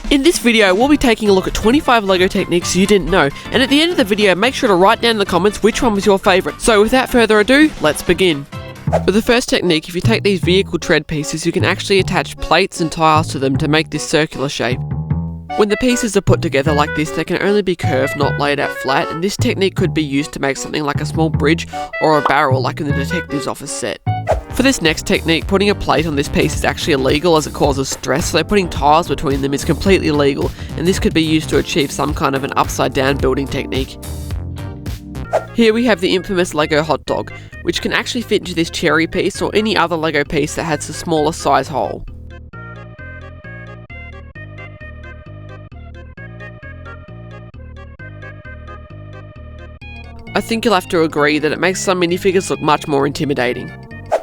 In this video, we'll be taking a look at 25 LEGO techniques you didn't know, and at the end of the video, make sure to write down in the comments which one was your favourite. So without further ado, let's begin. For the first technique, if you take these vehicle tread pieces, you can actually attach plates and tiles to them to make this circular shape. When the pieces are put together like this, they can only be curved, not laid out flat, and this technique could be used to make something like a small bridge or a barrel like in the detective's office set. For this next technique, putting a plate on this piece is actually illegal as it causes stress, so putting tiles between them is completely legal, and this could be used to achieve some kind of an upside down building technique. Here we have the infamous LEGO hot dog, which can actually fit into this cherry piece or any other LEGO piece that has a smaller size hole. I think you'll have to agree that it makes some minifigures look much more intimidating.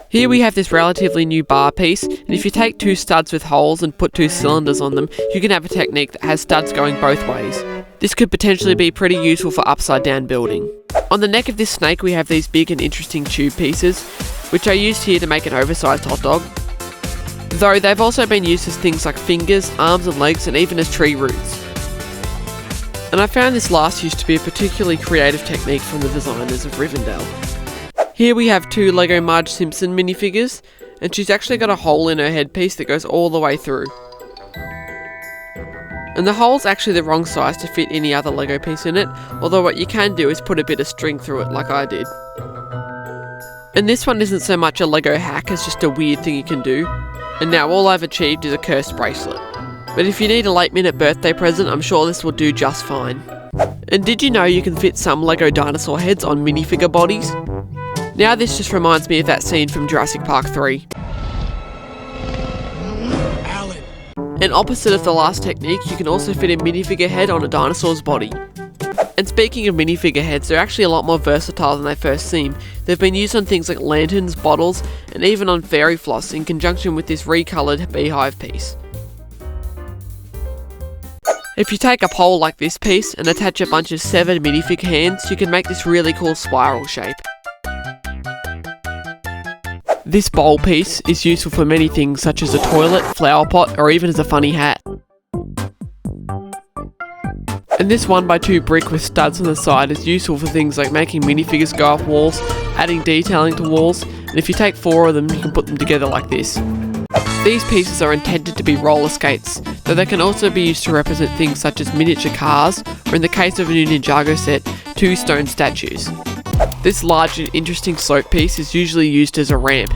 Here we have this relatively new bar piece, and if you take two studs with holes and put two cylinders on them, you can have a technique that has studs going both ways. This could potentially be pretty useful for upside down building. On the neck of this snake we have these big and interesting tube pieces, which are used here to make an oversized hot dog. Though they've also been used as things like fingers, arms and legs, and even as tree roots. And I found this last use to be a particularly creative technique from the designers of Rivendell. Here we have two LEGO Marge Simpson minifigures, and she's actually got a hole in her headpiece that goes all the way through. And the hole's actually the wrong size to fit any other LEGO piece in it, although what you can do is put a bit of string through it like I did. And this one isn't so much a LEGO hack as just a weird thing you can do, and now all I've achieved is a cursed bracelet. But if you need a late minute birthday present, I'm sure this will do just fine. And did you know you can fit some LEGO dinosaur heads on minifigure bodies? Now this just reminds me of that scene from Jurassic Park 3. Alan. And opposite of the last technique, you can also fit a minifigure head on a dinosaur's body. And speaking of minifigure heads, they're actually a lot more versatile than they first seem. They've been used on things like lanterns, bottles, and even on fairy floss in conjunction with this recoloured beehive piece. If you take a pole like this piece and attach a bunch of severed minifigure hands, you can make this really cool spiral shape. This bowl piece is useful for many things such as a toilet, flower pot, or even as a funny hat. And this 1x2 brick with studs on the side is useful for things like making minifigures go off walls, adding detailing to walls, and if you take 4 of them you can put them together like this. These pieces are intended to be roller skates, though they can also be used to represent things such as miniature cars, or in the case of a new Ninjago set, 2 stone statues. This large and interesting slope piece is usually used as a ramp,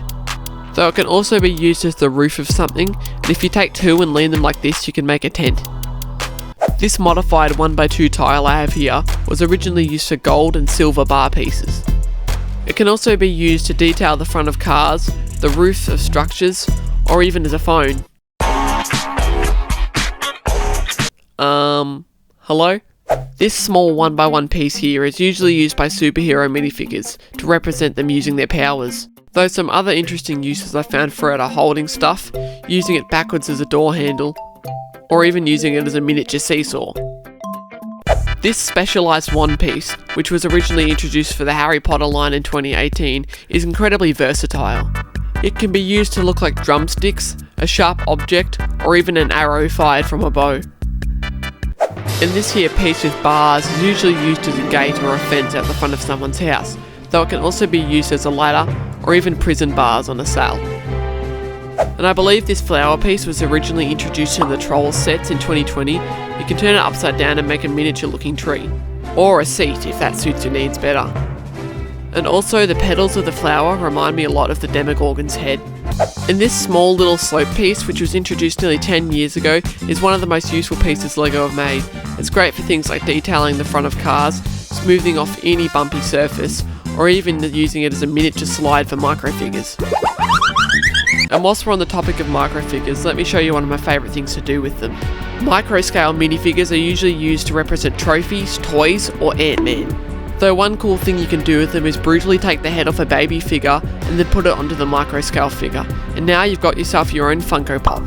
though it can also be used as the roof of something, and if you take 2 and lean them like this you can make a tent. This modified 1x2 tile I have here was originally used for gold and silver bar pieces. It can also be used to detail the front of cars, the roofs of structures, or even as a phone. Hello? This small 1x1 piece here is usually used by superhero minifigures to represent them using their powers. Though some other interesting uses I found for it are holding stuff, using it backwards as a door handle, or even using it as a miniature seesaw. This specialised wand piece, which was originally introduced for the Harry Potter line in 2018, is incredibly versatile. It can be used to look like drumsticks, a sharp object, or even an arrow fired from a bow. And this here piece with bars is usually used as a gate or a fence out the front of someone's house, though it can also be used as a ladder or even prison bars on a cell. And I believe this flower piece was originally introduced in the Trolls sets in 2020. You can turn it upside down and make a miniature looking tree, or a seat if that suits your needs better. And also the petals of the flower remind me a lot of the Demogorgon's head. And this small little slope piece, which was introduced nearly 10 years ago, is one of the most useful pieces LEGO have made. It's great for things like detailing the front of cars, smoothing off any bumpy surface, or even using it as a miniature slide for microfigures. And whilst we're on the topic of microfigures, let me show you one of my favourite things to do with them. Micro-scale minifigures are usually used to represent trophies, toys, or Ant-Man. Though one cool thing you can do with them is brutally take the head off a baby figure and then put it onto the micro-scale figure, and now you've got yourself your own Funko Pop.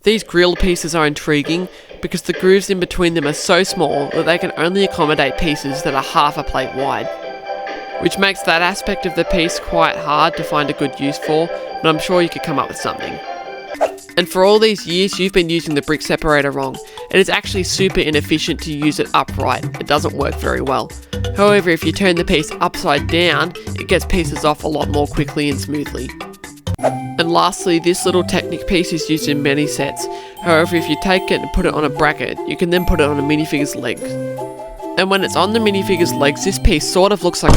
These grill pieces are intriguing because the grooves in between them are so small that they can only accommodate pieces that are half a plate wide, which makes that aspect of the piece quite hard to find a good use for, but I'm sure you could come up with something. And for all these years you've been using the brick separator wrong. It is actually super inefficient to use it upright. It doesn't work very well. However, if you turn the piece upside down, it gets pieces off a lot more quickly and smoothly. And lastly, this little Technic piece is used in many sets. However, if you take it and put it on a bracket, you can then put it on a minifigure's legs. And when it's on the minifigure's legs, this piece sort of looks like